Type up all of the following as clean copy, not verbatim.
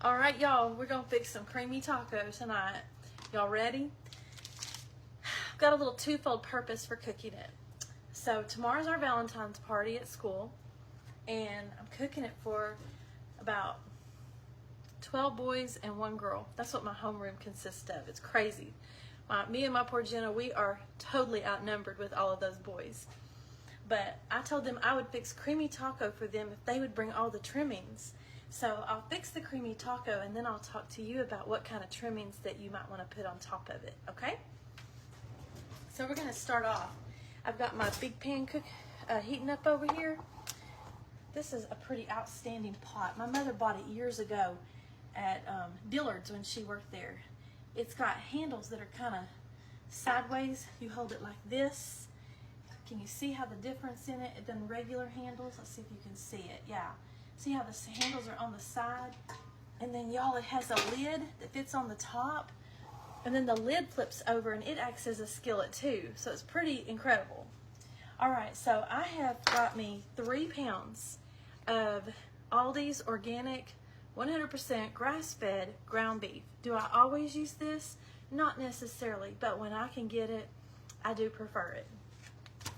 All right, y'all, we're gonna fix some creamy tacos tonight. Y'all ready? I've got a little twofold purpose for cooking it. So tomorrow's our Valentine's party at school, and I'm cooking it for about 12 boys and 1 girl. That's what my homeroom consists of. It's crazy. Me and my poor Jenna, we are totally outnumbered with all of those boys. But I told them I would fix creamy taco for them if they would bring all the trimmings. So I'll fix the creamy taco, and then I'll talk to you about what kind of trimmings that you might want to put on top of it, okay? So we're going to start off. I've got my big pan heating up over here. This is a pretty outstanding pot. My mother bought it years ago at Dillard's when she worked there. It's got handles that are kind of sideways. You hold it like this. Can you see how the difference in it than regular handles? Let's see if you can see it. Yeah. See how the handles are on the side? And then y'all, it has a lid that fits on the top. And then the lid flips over and it acts as a skillet too. So it's pretty incredible. All right, so I have got me 3 pounds of Aldi's organic, 100% grass-fed ground beef. Do I always use this? Not necessarily, but when I can get it, I do prefer it.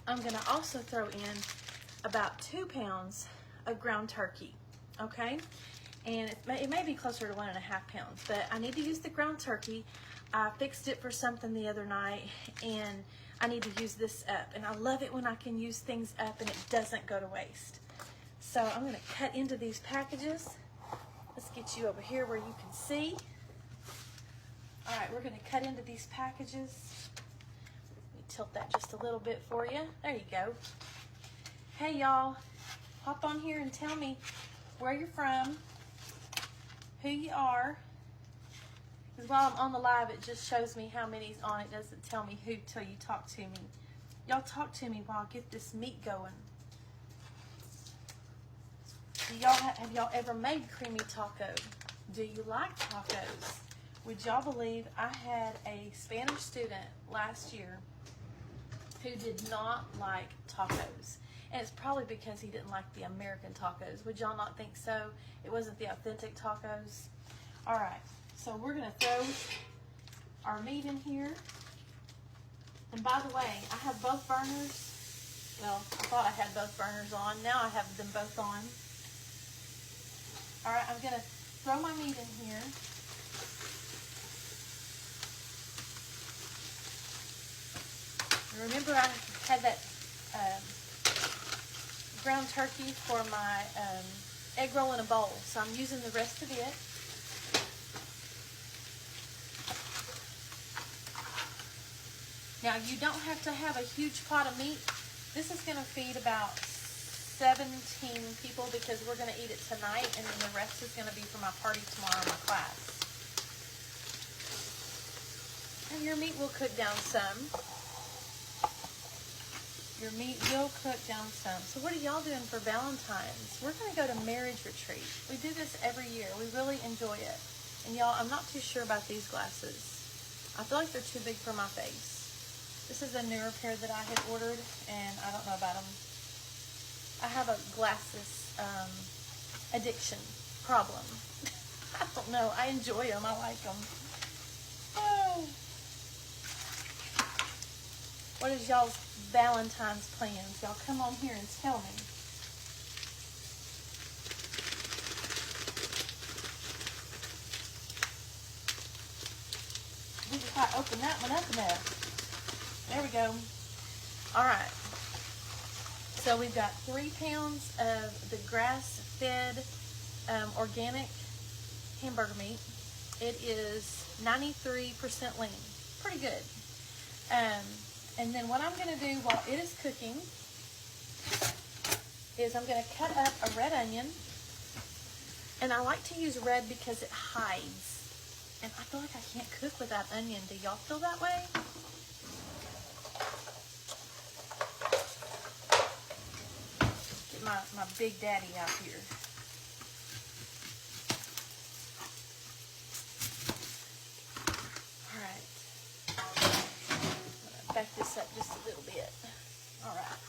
I'm gonna also throw in about 2 pounds of ground turkey, okay? And it may be closer to 1.5 pounds, but I need to use the ground turkey. I fixed it for something the other night, and I need to use this up. And I love it when I can use things up and it doesn't go to waste. So I'm gonna cut into these packages. Let's get you over here where you can see. All right, we're gonna cut into these packages. Let me tilt that just a little bit for you. There you go. Hey y'all, hop on here and tell me where you're from, who you are. Because while I'm on the live, it just shows me how many's on. It doesn't tell me who till you talk to me. Y'all talk to me while I get this meat going. Have y'all ever made creamy taco? Do you like tacos? Would y'all believe I had a Spanish student last year who did not like tacos? And it's probably because he didn't like the American tacos. Would y'all not think so? It wasn't the authentic tacos. All right, so we're gonna throw our meat in here. And by the way, I have both burners. Well, I thought I had both burners on. Now I have them both on. All right, I'm gonna throw my meat in here. Remember, I had that ground turkey for my egg roll in a bowl, so I'm using the rest of it. Now, you don't have to have a huge pot of meat. This is going to feed about 17 people because we're going to eat it tonight, and then the rest is going to be for my party tomorrow in my class. And your meat will cook down some. Your meat will cook down some. So what are y'all doing for Valentine's? We're going to go to marriage retreat. We do this every year. We really enjoy it. And y'all, I'm not too sure about these glasses. I feel like they're too big for my face. This is a newer pair that I had ordered, and I don't know about them. I have a glasses addiction problem. I don't know. I enjoy them. I like them. Oh. What is y'all's Valentine's plans? Y'all come on here and tell me. We just got to open that one up enough. There we go. All right. So we've got 3 pounds of the grass-fed organic hamburger meat. It is 93% lean. Pretty good. And then what I'm going to do while it is cooking is I'm going to cut up a red onion. And I like to use red because it hides. And I feel like I can't cook without onion. Do y'all feel that way? Get my big daddy out here. All right. Back this up just a little bit. All right.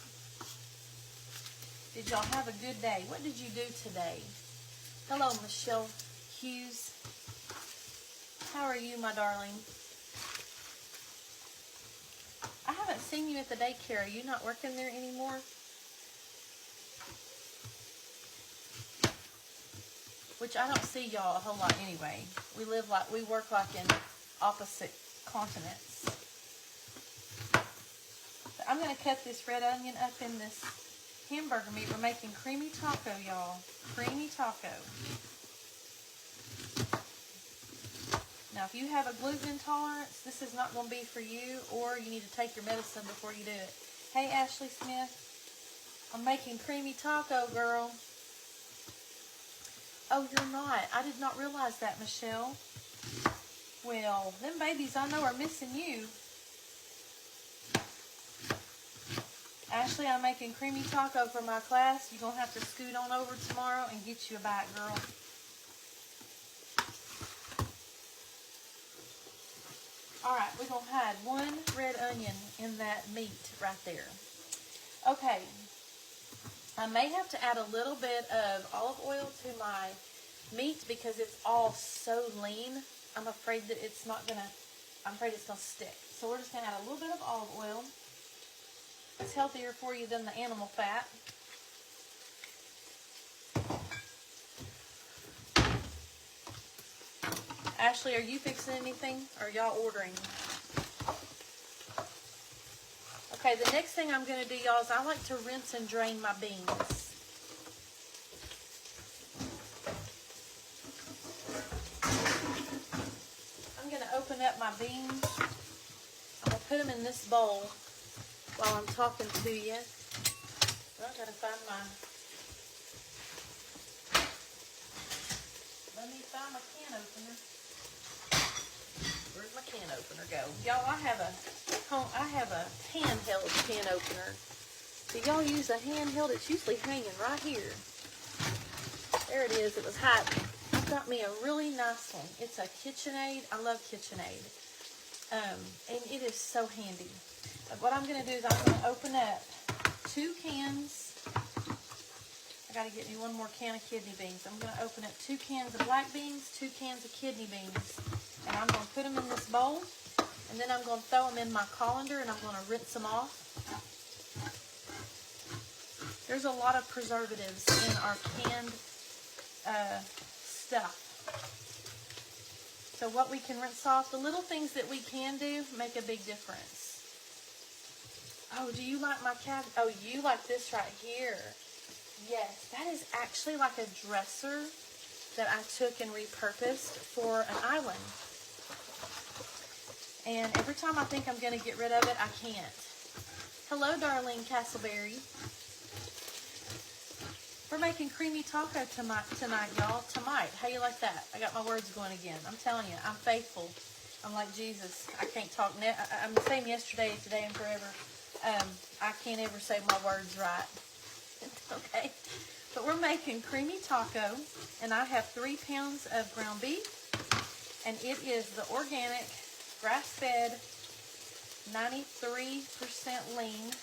Did y'all have a good day? What did you do today? Hello, Michelle Hughes. How are you, my darling? I haven't seen you at the daycare. Are you not working there anymore? Which I don't see y'all a whole lot anyway. We work like in opposite continents. So I'm going to cut this red onion up in this hamburger meat. We're making creamy taco, y'all. Creamy taco. Now, if you have a gluten intolerance, this is not going to be for you, or you need to take your medicine before you do it. Hey, Ashley Smith. I'm making creamy taco, girl. Oh, you're not. I did not realize that, Michelle. Well, them babies I know are missing you. Ashley, I'm making creamy taco for my class. You're going to have to scoot on over tomorrow and get you a bite, girl. All right, we're going to hide one red onion in that meat right there. Okay. I may have to add a little bit of olive oil to my meat because it's all so lean. I'm afraid that it's not going to, I'm afraid it's going to stick. So we're just going to add a little bit of olive oil. It's healthier for you than the animal fat. Ashley, are you fixing anything? Or are y'all ordering? Okay, the next thing I'm going to do, y'all, is I like to rinse and drain my beans. I'm going to open up my beans. I'm going to put them in this bowl while I'm talking to you. Well, I got to find my... Let me find my can opener. Where'd my can opener go? Y'all, I have a handheld can opener. Do y'all use a handheld? It's usually hanging right here. There it is. It was hiding. I've got me a really nice one. It's a KitchenAid. I love KitchenAid. And it is so handy. But what I'm going to do is I'm going to open up 2 cans. I got to get me one more can of kidney beans. I'm going to open up 2 cans of black beans, 2 cans of kidney beans. And I'm going to put them in this bowl. And then I'm going to throw them in my colander and I'm going to rinse them off. There's a lot of preservatives in our canned stuff. So what we can rinse off, the little things that we can do make a big difference. Oh, do you like my cabbage? Oh, you like this right here. Yes, that is actually like a dresser that I took and repurposed for an island. And every time I think I'm going to get rid of it, I can't. Hello, Darlene Castleberry. We're making creamy taco tonight, y'all. Tonight. How you like that? I got my words going again. I'm telling you, I'm faithful. I'm like Jesus. I can't talk. I'm the same yesterday, today, and forever. I can't ever say my words right. Okay. But we're making creamy taco, and I have 3 pounds of ground beef, and it is the organic, grass-fed, 93% lean.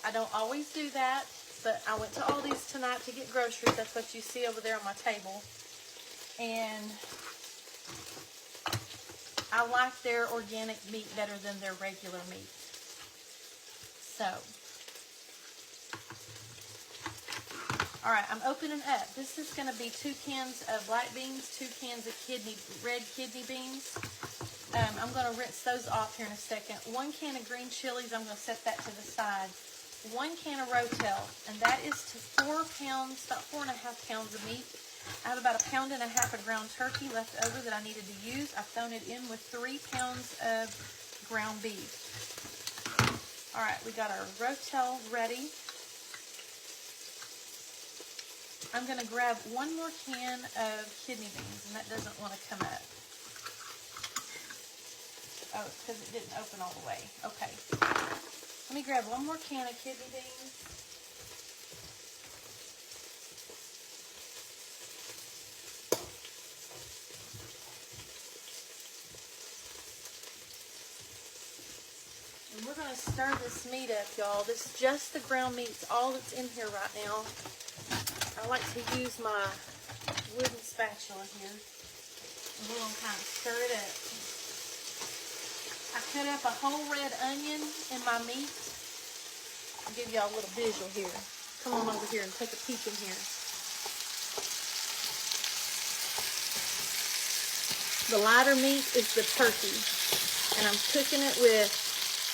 I don't always do that, but I went to Aldi's tonight to get groceries. That's what you see over there on my table. And I like their organic meat better than their regular meat. So, all right, I'm opening up. This is going to be 2 cans of black beans, 2 cans of red kidney beans. I'm going to rinse those off here in a second. 1 can of green chilies, I'm going to set that to the side. 1 can of Rotel, and that is to 4 pounds, about 4.5 pounds of meat. I have about 1.5 pounds of ground turkey left over that I needed to use. I've thrown it in with 3 pounds of ground beef. All right, we got our Rotel ready. I'm going to grab 1 more can of kidney beans, and that doesn't want to come up. Oh, it's because it didn't open all the way. Okay. Let me grab 1 more can of kidney beans. And we're going to stir this meat up, y'all. This is just the ground meat's all that's in here right now. I like to use my wooden spatula here. And we're gonna kind of stir it up. I cut up a whole red onion in my meat. I'll give y'all a little visual here. Come on over here and take a peek in here. The lighter meat is the turkey, and I'm cooking it with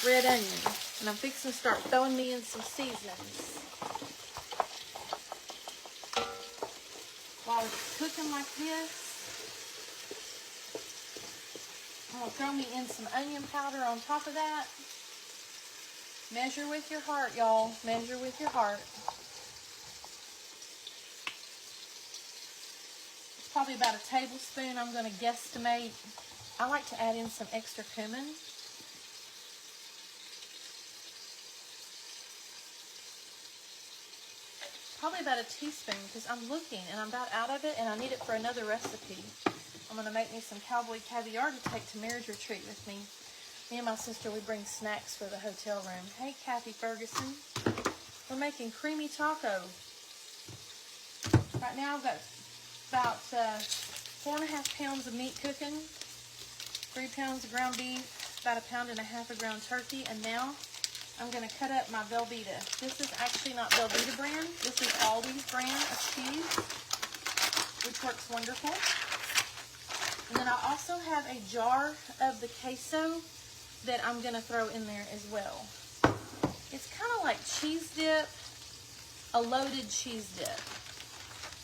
red onion. And I'm fixing to start throwing me in some seasonings. While it's cooking like this, I'm going to throw me in some onion powder on top of that. Measure with your heart, y'all. Measure with your heart. It's probably about a tablespoon. I'm going to guesstimate. I like to add in some extra cumin. Probably about a teaspoon, because I'm looking and I'm about out of it and I need it for another recipe. I'm going to make me some cowboy caviar to take to marriage retreat with me. Me and my sister, we bring snacks for the hotel room. Hey, Kathy Ferguson. We're making creamy taco. Right now I've got about 4.5 pounds of meat cooking, 3 pounds of ground beef, about 1.5 pounds of ground turkey, and now I'm going to cut up my Velveeta. This is actually not Velveeta brand. This is Aldi's brand of cheese, which works wonderful. And then I also have a jar of the queso that I'm going to throw in there as well. It's kind of like cheese dip, a loaded cheese dip.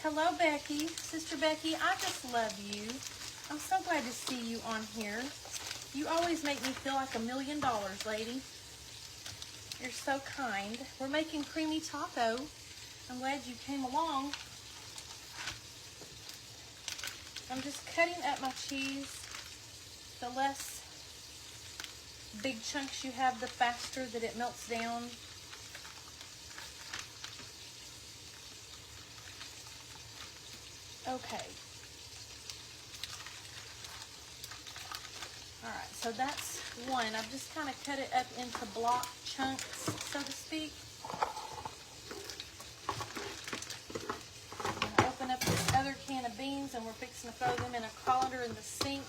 Hello, Becky. Sister Becky, I just love you. I'm so glad to see you on here. You always make me feel like $1 million, lady. You're so kind. We're making creamy taco. I'm glad you came along. I'm just cutting up my cheese. The less big chunks you have, the faster that it melts down. Okay. Alright, so that's one. I've just kind of cut it up into block chunks, so to speak. I'm going to open up this other can of beans, and we're fixing to throw them in a colander in the sink,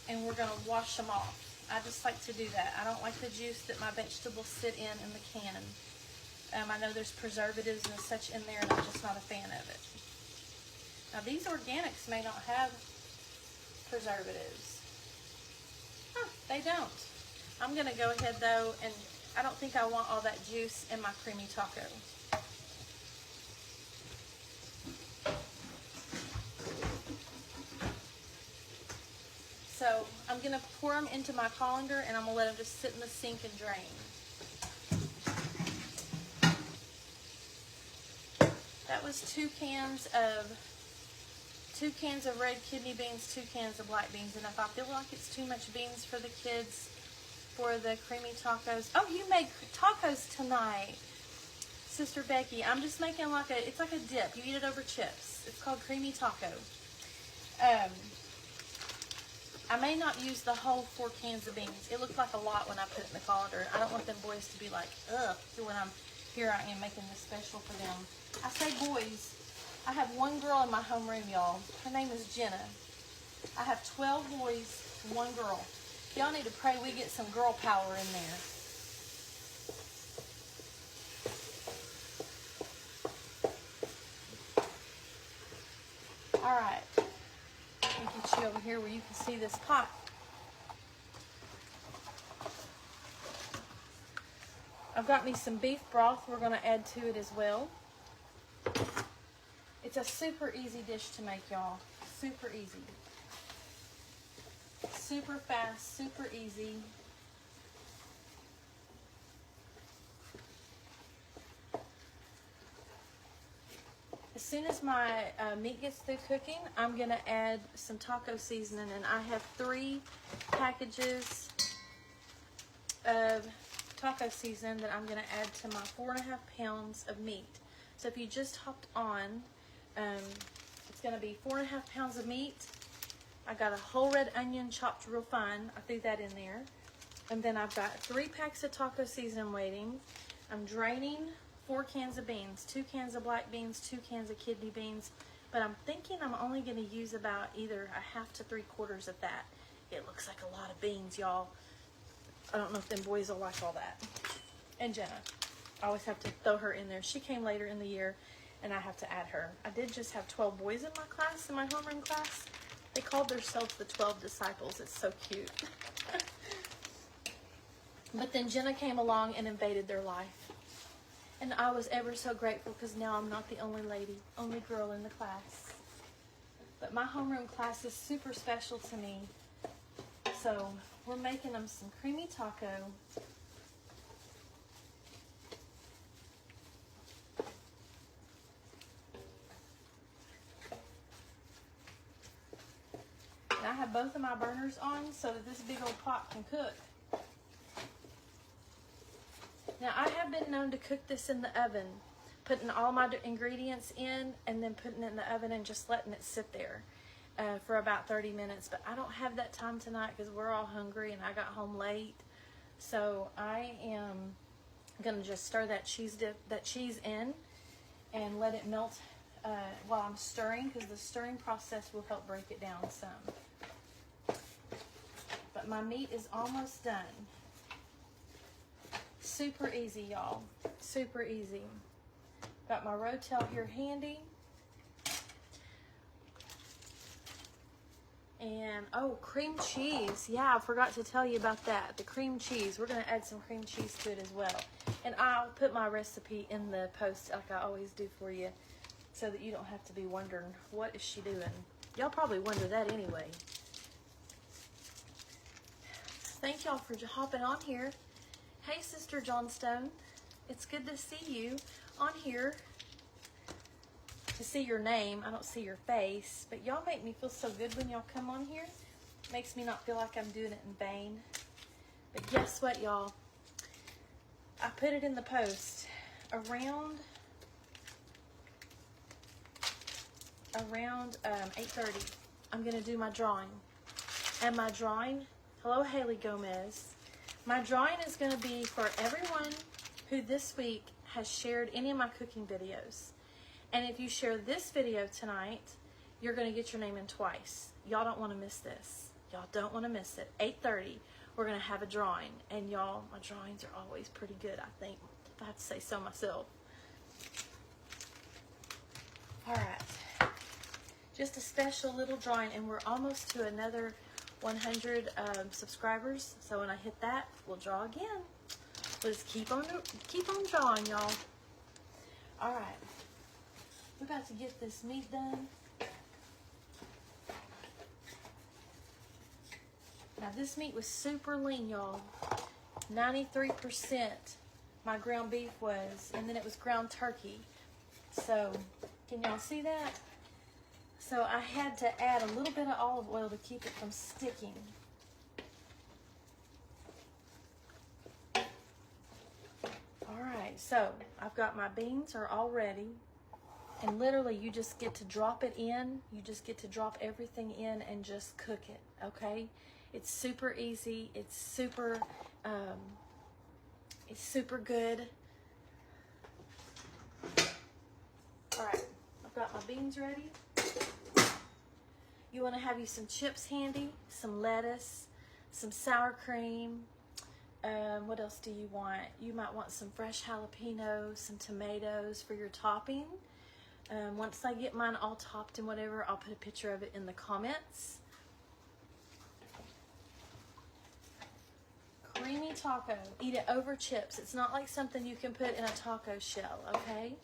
and we're going to wash them off. I just like to do that. I don't like the juice that my vegetables sit in the can. I know there's preservatives and such in there, and I'm just not a fan of it. Now, these organics may not have preservatives. Huh, they don't. I'm going to go ahead, though, and I don't think I want all that juice in my creamy taco. So I'm going to pour them into my colander, and I'm going to let them just sit in the sink and drain. That was 2 cans of red kidney beans, 2 cans of black beans. And if I feel like it's too much beans for the kids for the creamy tacos. Oh, you made tacos tonight, Sister Becky. I'm just making it's like a dip. You eat it over chips. It's called creamy taco. I may not use the whole 4 cans of beans. It looked like a lot when I put it in the colander. I don't want them boys to be like, ugh, when here I am making this special for them. I say boys. I have one girl in my homeroom, y'all. Her name is Jenna. I have 12 boys, 1 girl. Y'all need to pray we get some girl power in there. All right. Let me get you over here where you can see this pot. I've got me some beef broth we're going to add to it as well. It's a super easy dish to make, y'all. Super easy. Super fast, super easy. As soon as my meat gets through cooking, I'm going to add some taco seasoning. And I have 3 packages of taco seasoning that I'm going to add to my 4.5 pounds of meat. So if you just hopped on, it's going to be 4.5 pounds of meat. I got a whole red onion chopped real fine. I threw that in there. And then I've got 3 packs of taco seasoning waiting. I'm draining 4 cans of beans, 2 cans of black beans, 2 cans of kidney beans, but I'm thinking I'm only going to use about either a half to 3/4 of that. It looks like a lot of beans, y'all. I don't know if them boys will like all that. And Jenna, I always have to throw her in there. She came later in the year, and I have to add her. I did just have 12 boys in my class, in my homeroom class. They called themselves the 12 disciples. It's so cute. But then Jenna came along and invaded their life. And I was ever so grateful because now I'm not the only lady, only girl in the class. But my homeroom class is super special to me. So we're making them some creamy taco. And I have both of my burners on so that this big old pot can cook. Now, I have been known to cook this in the oven, putting all my ingredients in and then putting it in the oven and just letting it sit there for about 30 minutes. But I don't have that time tonight because we're all hungry and I got home late. So I am going to just stir that cheese in and let it melt while I'm stirring, because the stirring process will help break it down some. But my meat is almost done. Super easy, y'all. Super easy. Got my Rotel here handy. And, oh, cream cheese. Yeah, I forgot to tell you about that. The cream cheese. We're going to add some cream cheese to it as well. And I'll put my recipe in the post like I always do for you, so that you don't have to be wondering, what is she doing? Y'all probably wonder that anyway. Thank y'all for hopping on here. Hey, Sister Johnstone. It's good to see you on here. To see your name. I don't see your face. But y'all make me feel so good when y'all come on here. Makes me not feel like I'm doing it in vain. But guess what, y'all? I put it in the post. Around 8:30, I'm going to do my drawing. And my drawing, hello, Haley Gomez. My drawing is going to be for everyone who this week has shared any of my cooking videos. And if you share this video tonight, you're going to get your name in twice. Y'all don't want to miss this. Y'all don't want to miss it. 8:30, we're going to have a drawing. And y'all, my drawings are always pretty good, I think, if I have to say so myself. All right. Just a special little drawing, and we're almost to another 100 subscribers. So when I hit that, we'll draw again. We'll just keep on drawing, y'all. All right. We're about to get this meat done. Now this meat was super lean, y'all. 93% my ground beef was, and then it was ground turkey. So, can y'all see that? So I had to add a little bit of olive oil to keep it from sticking. All right, so I've got my beans are all ready. And literally you just get to drop it in. You just get to drop everything in and just cook it, okay? It's super easy. It's super good. All right, I've got my beans ready. You want to have you some chips handy, some lettuce, some sour cream. What else do you want? You might want some fresh jalapeños, some tomatoes for your topping. Once I get mine all topped and whatever, I'll put a picture of it in the comments. Creamy taco. Eat it over chips. It's not like something you can put in a taco shell, okay?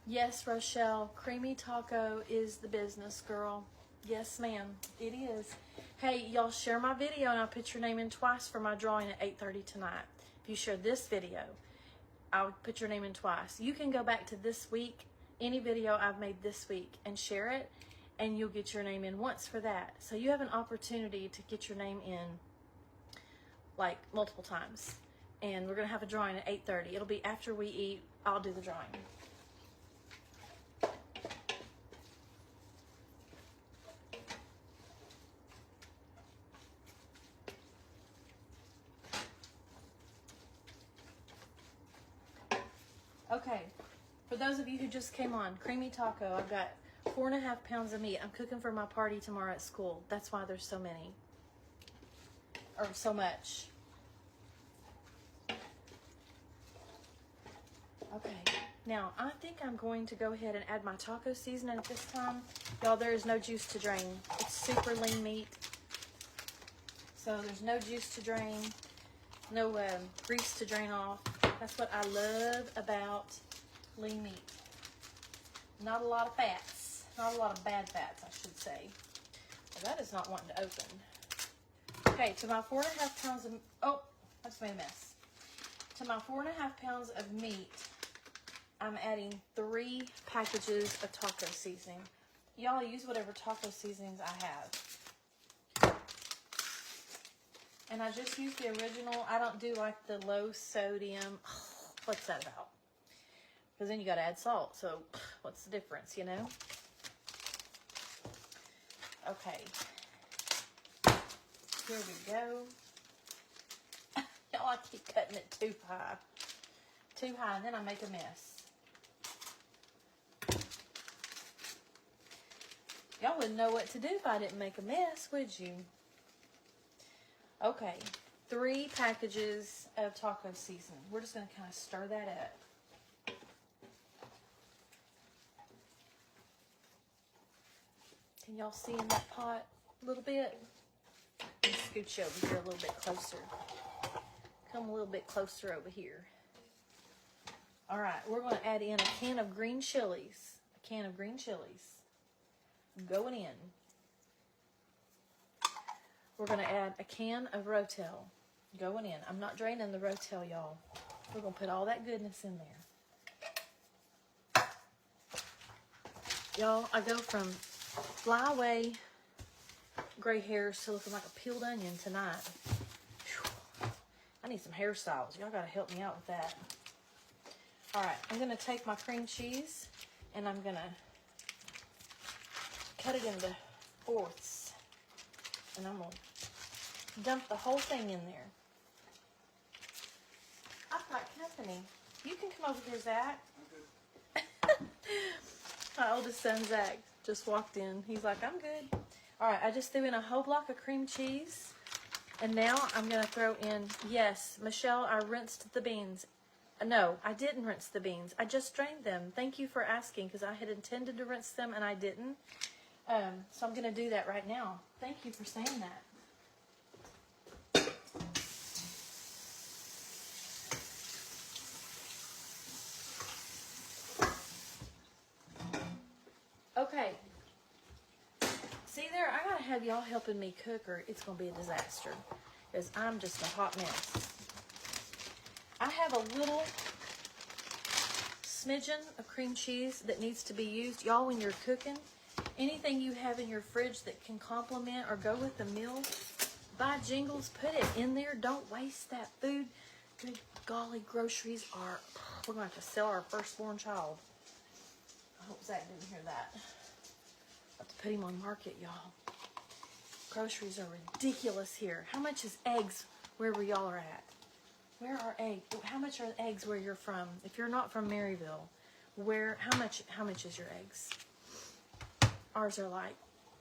Yes, Rochelle, creamy taco is the business, girl. Yes, ma'am, it is. Hey, y'all share my video and I'll put your name in twice for my drawing at 8:30 tonight. If you share this video, I'll put your name in twice. You can go back to this week, any video I've made this week, and share it, and you'll get your name in once for that. So you have an opportunity to get your name in like multiple times. And we're gonna have a drawing at 8:30. It'll be after we eat. I'll do the drawing. Okay, For those of you who just came on, creamy taco. I've got 4.5 pounds of meat. I'm cooking for my party tomorrow at school. That's why there's so many. Or so much. Okay. Now, I think I'm going to go ahead and add my taco seasoning at this time. Y'all, there is no juice to drain. It's super lean meat. So there's no juice to drain. No grease to drain off. That's what I love about lean meat. Not a lot of fats. Not a lot of bad fats, I should say. Well, that is not wanting to open. Okay, to my 4.5 pounds of... Oh, I just made a mess. To my 4.5 pounds of meat, I'm adding 3 packages of taco seasoning. Y'all use whatever taco seasonings I have. And I just use the original. I don't do like the low sodium. What's that about? Because then you got to add salt. So what's the difference, you know? Okay. Here we go. Y'all, I keep cutting it too high. Too high, and then I make a mess. Y'all wouldn't know what to do if I didn't make a mess, would you? Okay, 3 packages of taco seasoning. We're just going to kind of stir that up. Can y'all see in that pot a little bit? Let me scooch you over here a little bit closer. Come a little bit closer over here. All right, we're going to add in a can of green chilies. A can of green chilies. Going in. We're going to add a can of Rotel. Going in. I'm not draining the Rotel, y'all. We're going to put all that goodness in there. Y'all, I go from fly away gray hairs to looking like a peeled onion tonight. Whew. I need some hairstyles. Y'all got to help me out with that. All right, I'm going to take my cream cheese and I'm going to cut it into fourths. And I'm going to dump the whole thing in there. I've got company. You can come over here, Zach. My oldest son, Zach, just walked in. He's like, I'm good. All right, I just threw in a whole block of cream cheese. And now I'm going to throw in, yes, Michelle, I rinsed the beans. No, I didn't rinse the beans. I just drained them. Thank you for asking, because I had intended to rinse them and I didn't. So I'm going to do that right now. Thank you for saying that. Okay. See there, I got to have y'all helping me cook or it's going to be a disaster. Because I'm just a hot mess. I have a little smidgen of cream cheese that needs to be used. Y'all, when you're cooking, anything you have in your fridge that can complement or go with the meal, buy jingles, put it in there. Don't waste that food. Good golly, groceries are, we're going to have to sell our firstborn child. I hope Zach didn't hear that. Have to put him on market, y'all. Groceries are ridiculous here. How much is eggs wherever y'all are at? Where are eggs? How much are eggs where you're from? If you're not from Maryville, how much is your eggs? Ours are like,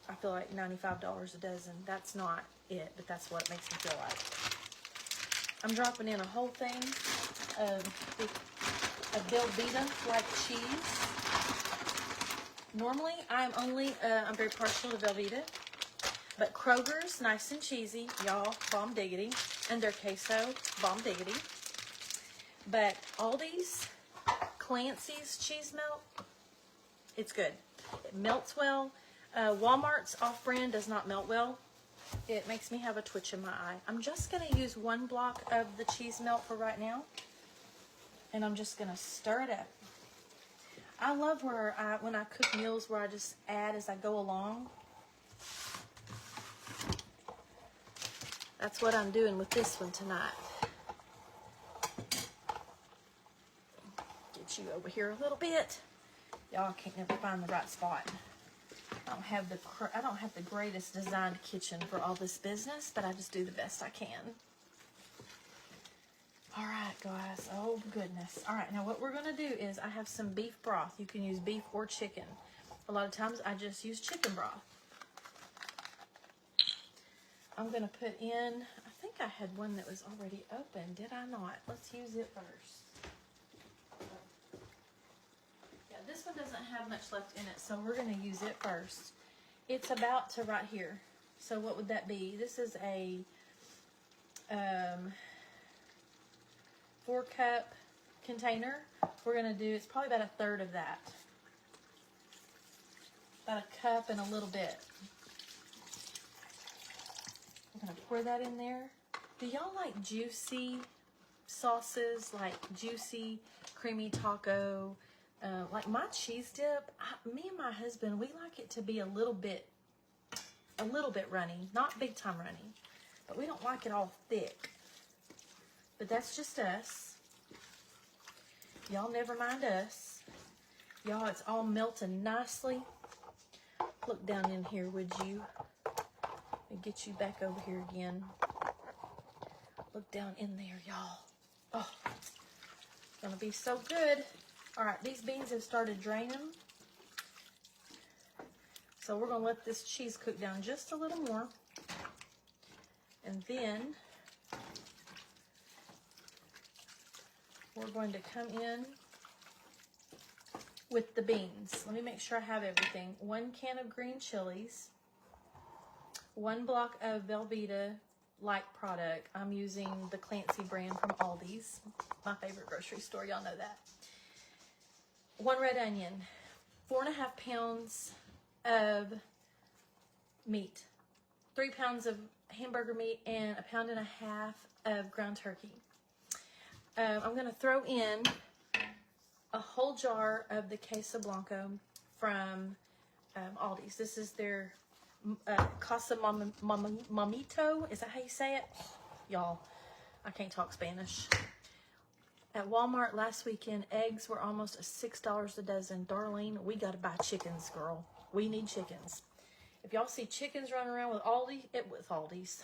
I feel like $95 a dozen. That's not it, but that's what it makes me feel like. I'm dropping in a whole thing of velveeta like cheese. Normally, I'm very partial to velveeta, but Kroger's nice and cheesy, y'all, bomb diggity, and their queso, bomb diggity. But Aldi's, Clancy's cheese melt, it's good. It melts well. Walmart's off-brand does not melt well. It makes me have a twitch in my eye. I'm just going to use 1 block of the cheese melt for right now. And I'm just going to stir it up. I love when I cook meals where I just add as I go along. That's what I'm doing with this one tonight. Get you over here a little bit. Y'all can't never find the right spot. I don't have the greatest designed kitchen for all this business, but I just do the best I can. All right, guys. Oh, goodness. All right, now what we're going to do is I have some beef broth. You can use beef or chicken. A lot of times I just use chicken broth. I'm going to put in, I think I had one that was already open. Did I not? Let's use it first. Yeah, this one doesn't have much left in it, so we're going to use it first. It's about to right here. So what would that be? This is a 4-cup container. We're going to do, it's probably about a third of that. About a cup and a little bit. I'm going to pour that in there. Do y'all like juicy sauces, like juicy, creamy taco? Like my cheese dip, me and my husband, we like it to be a little bit runny. Not big time runny. But we don't like it all thick. But that's just us. Y'all never mind us. Y'all, it's all melting nicely. Look down in here, would you? And get you back over here again. Look down in there, y'all. Oh, it's gonna be so good. All right, these beans have started draining. So we're gonna let this cheese cook down just a little more. And then we're going to come in with the beans. Let me make sure I have everything. 1 can of green chilies, 1 block of Velveeta light product. I'm using the Clancy brand from Aldi's, my favorite grocery store. Y'all know that. 1 red onion, 4.5 pounds of meat, 3 pounds of hamburger meat, and 1.5 pounds of ground turkey. I'm going to throw in a whole jar of the queso blanco from Aldi's. This is their Casa Mamito. Is that how you say it? Y'all, I can't talk Spanish. At Walmart last weekend, eggs were almost $6 a dozen. Darlene, we got to buy chickens, girl. We need chickens. If y'all see chickens running around with Aldi's,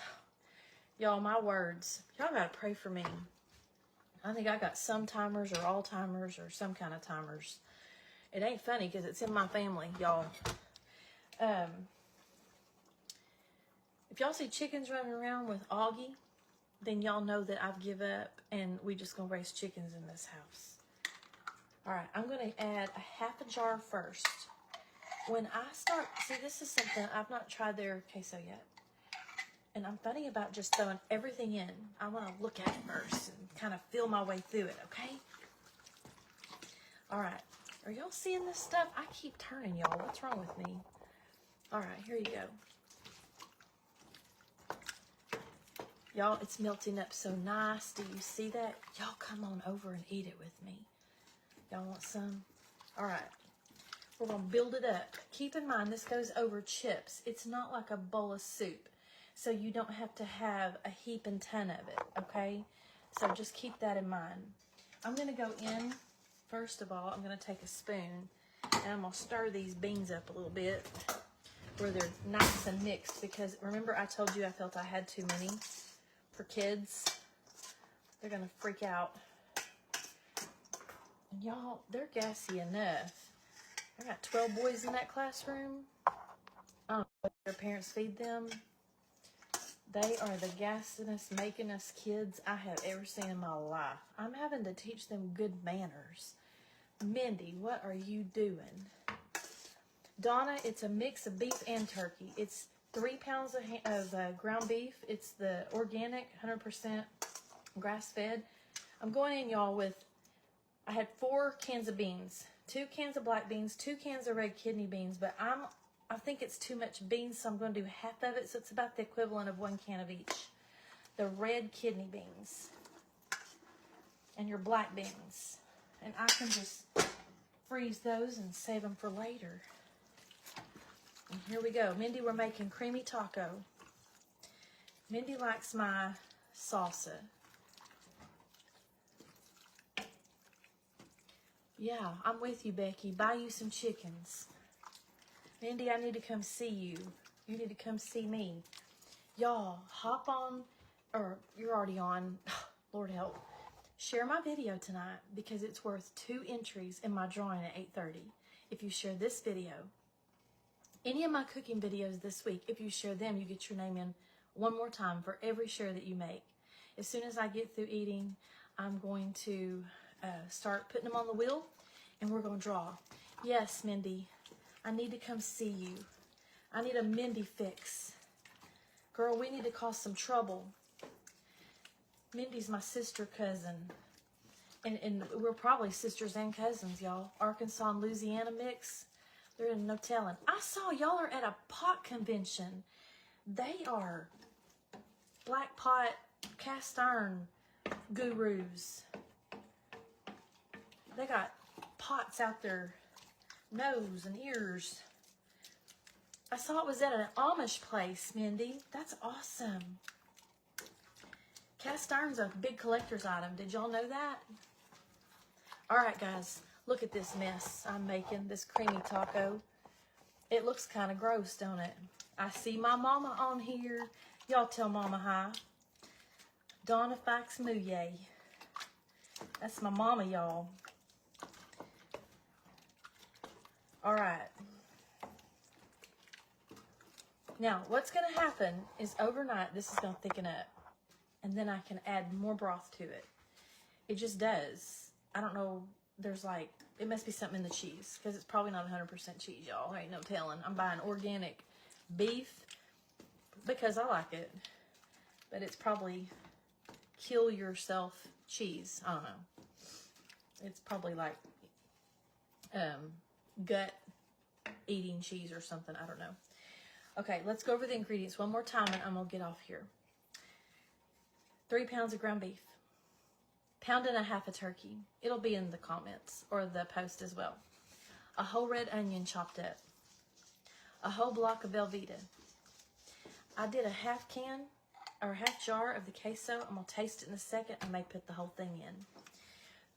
y'all, my words, y'all got to pray for me. I think I got some timers or all timers or some kind of timers. It ain't funny because it's in my family, y'all. If y'all see chickens running around with Augie, then y'all know that I've give up and we just gonna raise chickens in this house. All right, I'm gonna add a 1/2 jar first. When I start, see, this is something, I've not tried their queso yet. And I'm funny about just throwing everything in. I want to look at it first and kind of feel my way through it, okay? All right. Are y'all seeing this stuff? I keep turning, y'all. What's wrong with me? All right, here you go. Y'all, it's melting up so nice. Do you see that? Y'all come on over and eat it with me. Y'all want some? All right. We're going to build it up. Keep in mind, this goes over chips. It's not like a bowl of soup. So you don't have to have a heap and ton of it, okay? So just keep that in mind. I'm going to go in, first of all, I'm going to take a spoon, and I'm going to stir these beans up a little bit where they're nice and mixed, because remember I told you I felt I had too many for kids. They're going to freak out. And y'all, they're gassy enough. I got 12 boys in that classroom. I don't know what their parents feed them. They are the gassiness, making us kids I have ever seen in my life. I'm having to teach them good manners. Mindy, what are you doing? Donna, it's a mix of beef and turkey. It's 3 pounds of ground beef. It's the organic, 100% grass-fed. I'm going in, y'all, with, I had 4 cans of beans, 2 cans of black beans, 2 cans of red kidney beans, but I think it's too much beans, so I'm going to do half of it, so it's about the equivalent of 1 can of each. The red kidney beans and your black beans. And I can just freeze those and save them for later. And here we go. Mindy, we're making creamy taco. Mindy likes my salsa. Yeah, I'm with you, Becky. Buy you some chickens. Mindy, I need to come see you. You need to come see me. Y'all, hop on, or you're already on, Lord help. share my video tonight because it's worth 2 entries in my drawing at 8:30. If you share this video, any of my cooking videos this week, if you share them, you get your name in one more time for every share that you make. As soon as I get through eating, I'm going to start putting them on the wheel, and we're going to draw. Yes, Mindy, I need to come see you. I need a Mindy fix. Girl, we need to cause some trouble. Mindy's my sister cousin. And we're probably sisters and cousins, y'all. Arkansas and Louisiana mix. There is no telling. I saw y'all are at a pot convention. They are black pot, cast iron gurus. They got pots out their nose and ears. I saw it was at an Amish place, Mindy. That's awesome. Cast iron's a big collector's item. Did y'all know that? All right, guys. Look at this mess I'm making, this creamy taco. It looks kind of gross, don't it? I see my mama on here. Y'all tell mama hi. Donna Fax Mouye. That's my mama, y'all. All right. Now, what's going to happen is overnight, this is going to thicken up. And then I can add more broth to it. It just does. I don't know. There's like, it must be something in the cheese. Because it's probably not 100% cheese, y'all. There ain't no telling. I'm buying organic beef because I like it. But it's probably kill yourself cheese. I don't know. It's probably like gut eating cheese or something. I don't know. Okay, let's go over the ingredients one more time and I'm going to get off here. 3 pounds of ground beef. 1.5 pounds of turkey. It'll be in the comments or the post as well. A whole red onion chopped up. A whole block of velveeta. I did a half can or half jar of the queso. I'm going to taste it in a second. I may put the whole thing in.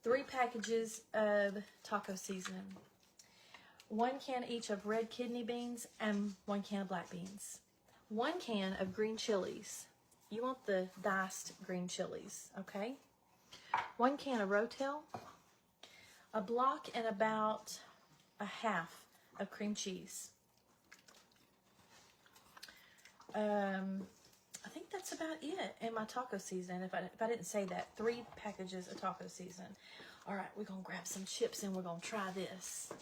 3 packages of taco seasoning. 1 can each of red kidney beans and 1 can of black beans. 1 can of green chilies. You want the diced green chilies, okay? 1 can of Rotel. A block and about a half of cream cheese. I think that's about it. And my taco seasoning, if I didn't say that, 3 packages of taco seasoning. All right, we're going to grab some chips and we're going to try this.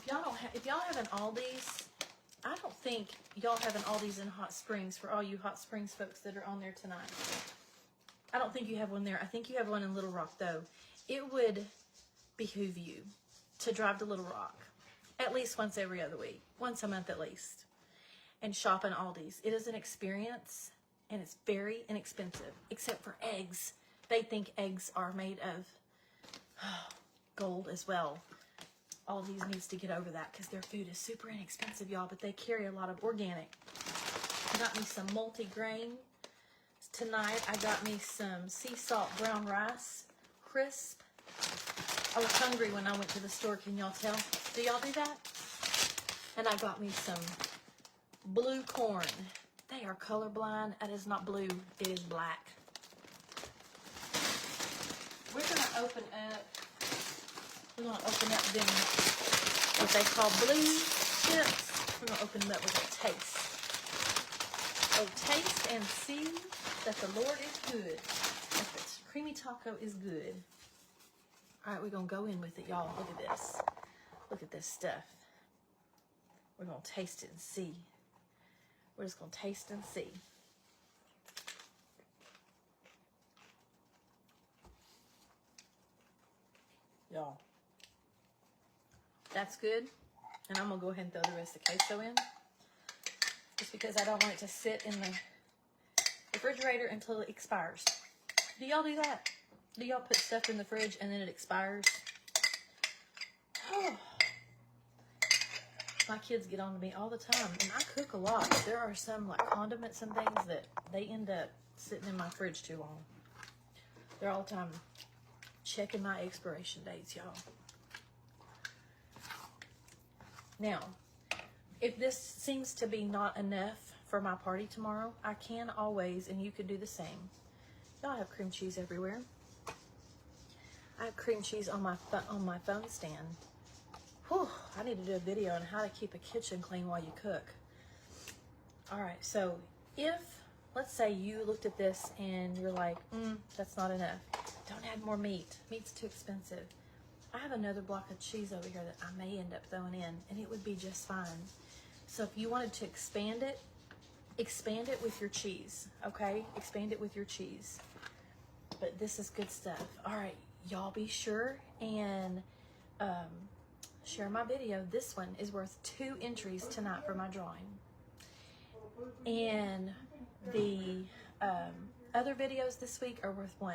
Y'all, if y'all have an Aldi's, I don't think y'all have an Aldi's in Hot Springs for all you Hot Springs folks that are on there tonight. I don't think you have one there. I think you have one in Little Rock, though. It would behoove you to drive to Little Rock at least once every other week, once a month at least, and shop in Aldi's. It is an experience, and it's very inexpensive, except for eggs. They think eggs are made of gold as well. Aldi's needs to get over that because their food is super inexpensive, y'all, but they carry a lot of organic. I got me some multi-grain. Tonight, I got me some sea salt brown rice, crisp. I was hungry when I went to the store, can y'all tell? Do y'all do that? And I got me some blue corn. They are colorblind. It is not blue, it is black. We're gonna open up them, what they call blue chips. We're going to open them up with a taste. Oh, taste and see that the Lord is good. That the creamy taco is good. All right, we're going to go in with it, y'all. Look at this. Look at this stuff. We're going to taste it and see. We're just going to taste and see. Y'all. That's good. And I'm going to go ahead and throw the rest of the queso in. Just because I don't want it to sit in the refrigerator until it expires. Do y'all do that? Do y'all put stuff in the fridge and then it expires? Oh. My kids get on to me all the time. And I cook a lot. There are some like condiments and things that they end up sitting in my fridge too long. They're all the time checking my expiration dates, y'all. Now, If this seems to be not enough for my party tomorrow, I can always, and you could do the same. Y'all have cream cheese everywhere. I have cream cheese on my phone stand. Whew, I need to do a video on how to keep a kitchen clean while you cook. All right, so if, let's say you looked at this and you're like, that's not enough. Don't add more meat. Meat's too expensive. I have another block of cheese over here that I may end up throwing in, and it would be just fine. So if you wanted to expand it with your cheese, okay? Expand it with your cheese. But this is good stuff. All right, y'all be sure and share my video. This one is worth 2 entries tonight for my drawing. And the other videos this week are worth 1.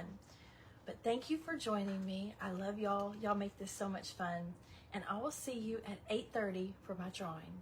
But thank you for joining me. I love y'all. Y'all make this so much fun. And I will see you at 8:30 for my drawing.